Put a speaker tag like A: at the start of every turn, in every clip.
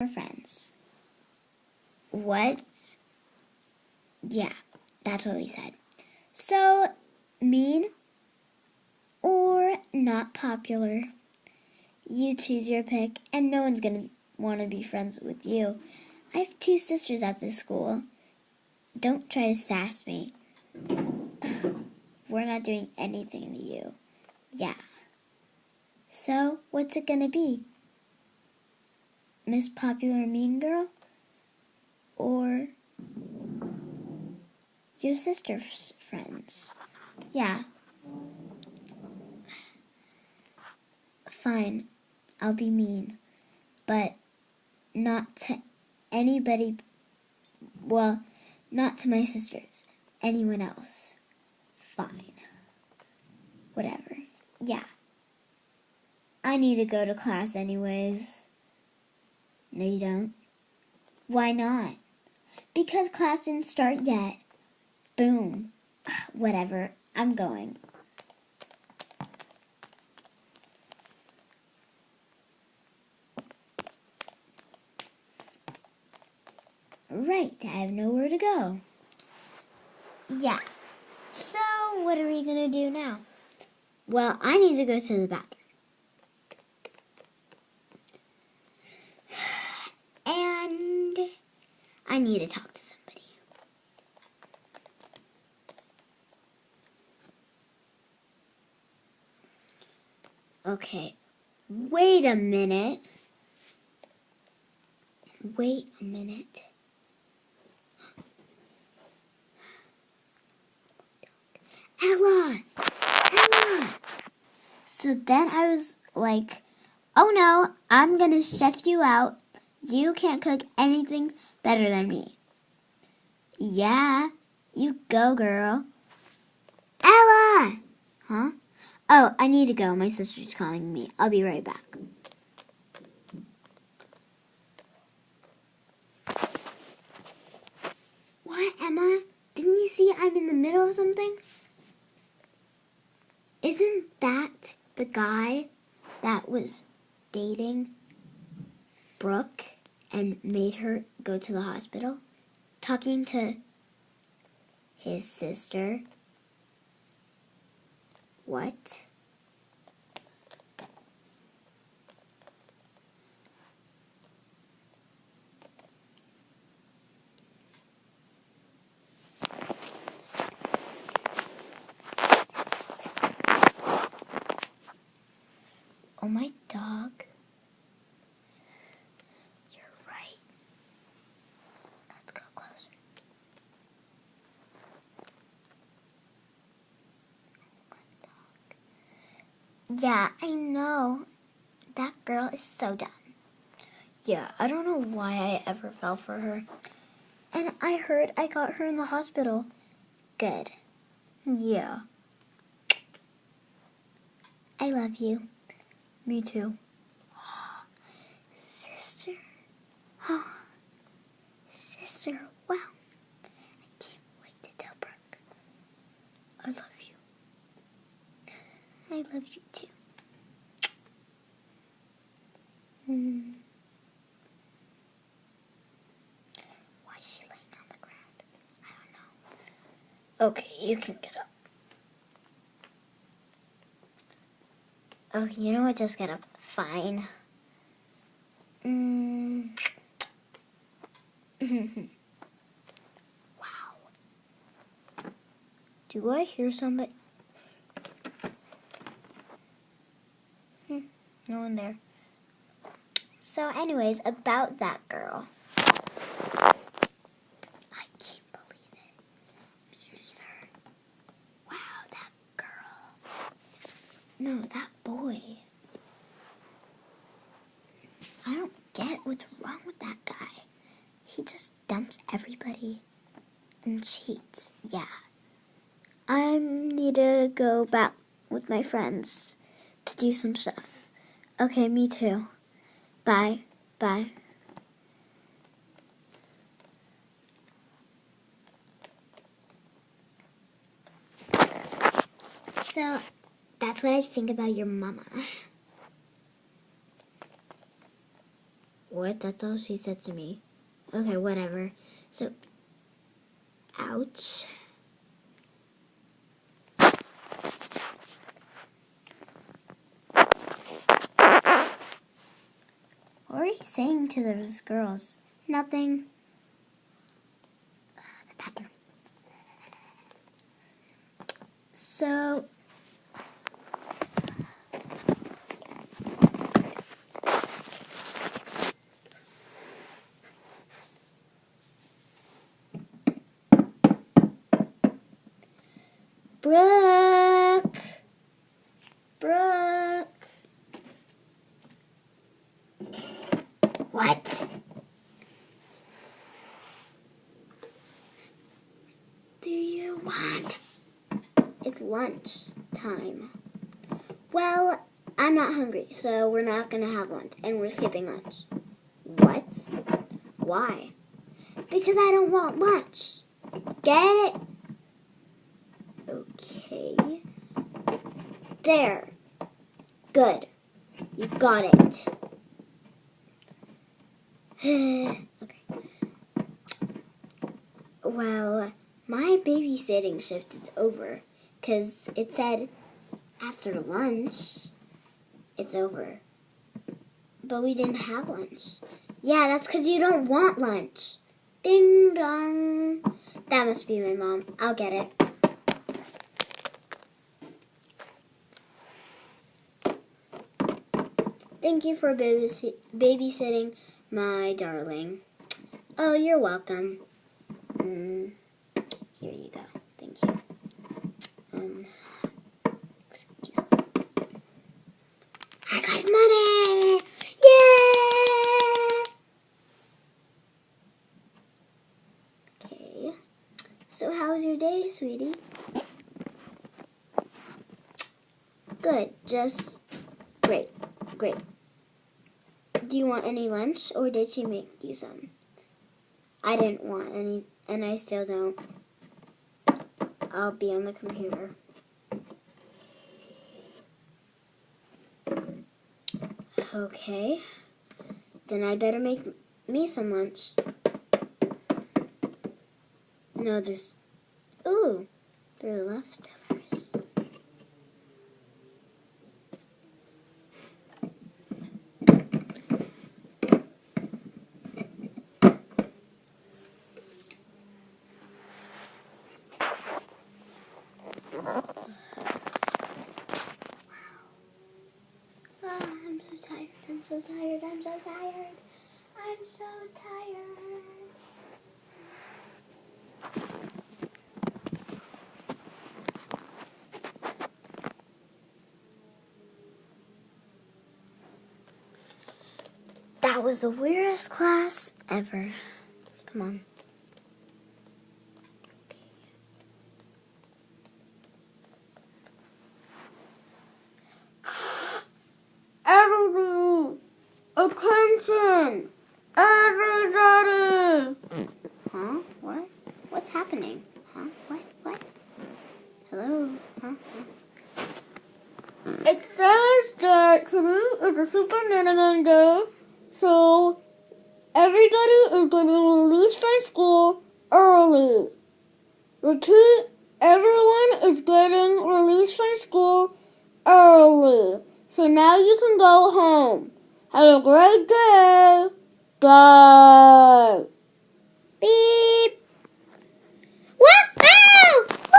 A: Our friends. What? Yeah, that's what we said. So, mean or not popular? You choose your pick, and no one's gonna want to be friends with you. I have 2 sisters at this school. Don't try to sass me. We're not doing anything to you. Yeah. So, what's it gonna be? Miss Popular Mean Girl? Or your sister's friends? Yeah. Fine, I'll be mean. But not to anybody, well, not to my sisters. Anyone else. Fine. Whatever. Yeah. I need to go to class anyways. No, you don't. Why not? Because class didn't start yet. Boom. Whatever. I'm going. Right, I have nowhere to go. Yeah. So, what are we going to do now? Well, I need to go to the bathroom. And I need to talk to somebody. Okay, wait a minute. Ella! So then I was like, oh no, I'm gonna chef you out. You can't cook anything better than me. Yeah, you go, girl. Ella! Huh? Oh, I need to go. My sister's calling me. I'll be right back. What, Emma? Didn't you see I'm in the middle of something? Isn't that the guy that was dating Brooke and made her go to the hospital? Talking to his sister? What? Oh, my dog. You're right. Let's go closer. Oh, my dog. Yeah, I know. That girl is so dumb. Yeah, I don't know why I ever fell for her. And I heard I got her in the hospital. Good. Yeah. I love you. Me too. Sister. Sister. Wow. I can't wait to tell Brooke. I love you. I love you too. Why is she laying on the ground? I don't know. Okay, you can get up. Oh, you know what? Just get up. Fine. Wow. Do I hear somebody? No one there. So anyways, about that girl. I can't believe it. Me neither. Wow, that girl. No, that boy. I don't get what's wrong with that guy. He just dumps everybody and cheats. Yeah. I need to go back with my friends to do some stuff. Okay, me too. Bye. Bye. So, that's what I think about your mama. What? That's all she said to me. Okay, whatever. So, ouch. What are you saying to those girls? Nothing. The bathroom. So, Brooke. What? Do you want? It's lunch time. Well, I'm not hungry, so we're not going to have lunch, and we're skipping lunch. What? Why? Because I don't want lunch. Get it? Okay. There. Good. You got it. Okay. Well, my babysitting shift is over because it said after lunch it's over. But we didn't have lunch. Yeah, that's because you don't want lunch. Ding dong. That must be my mom. I'll get it. Thank you for babysitting my darling. Oh, you're welcome. Here you go. Thank you. Excuse me. I got money! Yeah! Okay. So how was your day, sweetie? Good. Just great. Great. Do you want any lunch, or did she make you some? I didn't want any, and I still don't. I'll be on the computer. Okay. Then I better make me some lunch. No, there's... Ooh, there are leftovers. I'm so tired. I'm so tired. I'm so tired. I'm so tired. That was the weirdest class ever. Come on. Everybody! Attention! Everybody! Huh? What? What's happening? Huh? What? Hello? Huh? It says that today is a Super Minimum Day, so everybody is getting released from school early. Repeat, everyone is getting released from school early. So now you can go home. Have a great day. Bye. Beep. Woo-hoo! Woo!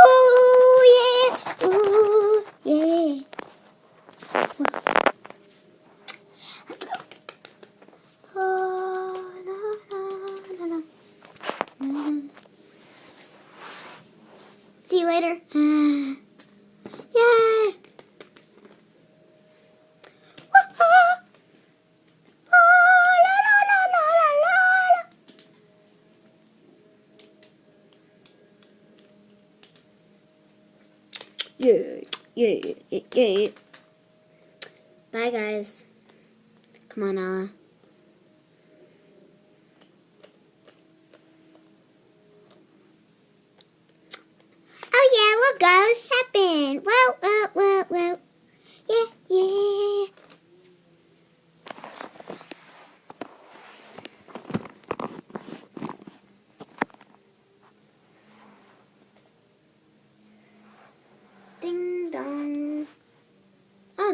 A: Ooh, yeah. Ooh, yeah. Let's go. La, la, la, la, la. See you later. Yay. Yeah. Bye, guys. Come on, Ella. Oh, yeah, we'll go shopping. Whoa. Yeah.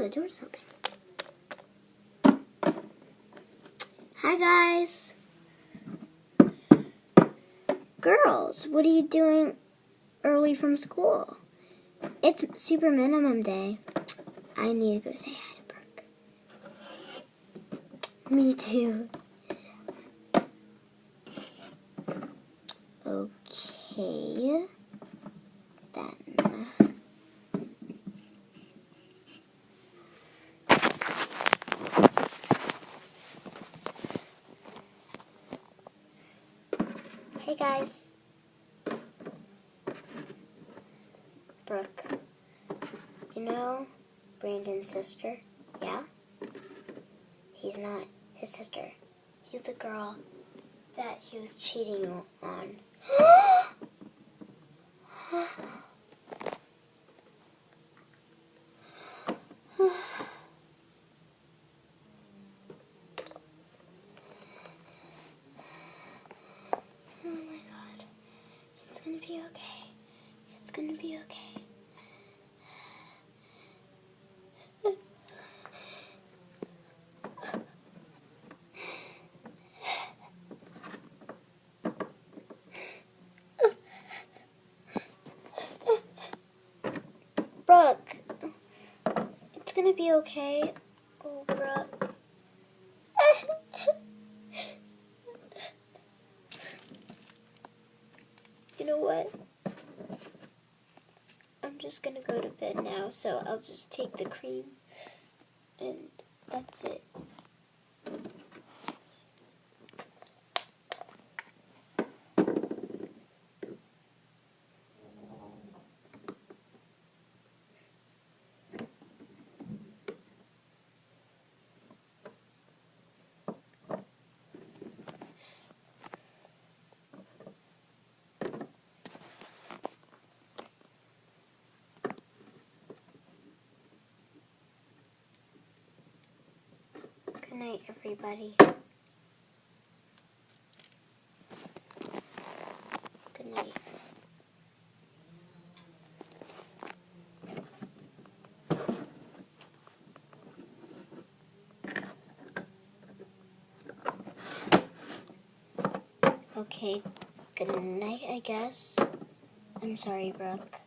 A: the door's open. Hi, guys. Girls, what are you doing early from school? It's super minimum day. I need to go say hi to Brooke. Me too. Okay. Then. Hey guys. Brooke. You know Brandon's sister? Yeah? He's not his sister. He's the girl that he was cheating on. Oh my God. It's gonna be okay. It's gonna be okay. Brooke, it's gonna be okay. Oh, Brooke. You know what? I'm just gonna go to bed now, so I'll just take the cream, and that's it. Good night, everybody. Good night. Okay, good night, I guess. I'm sorry, Brooke.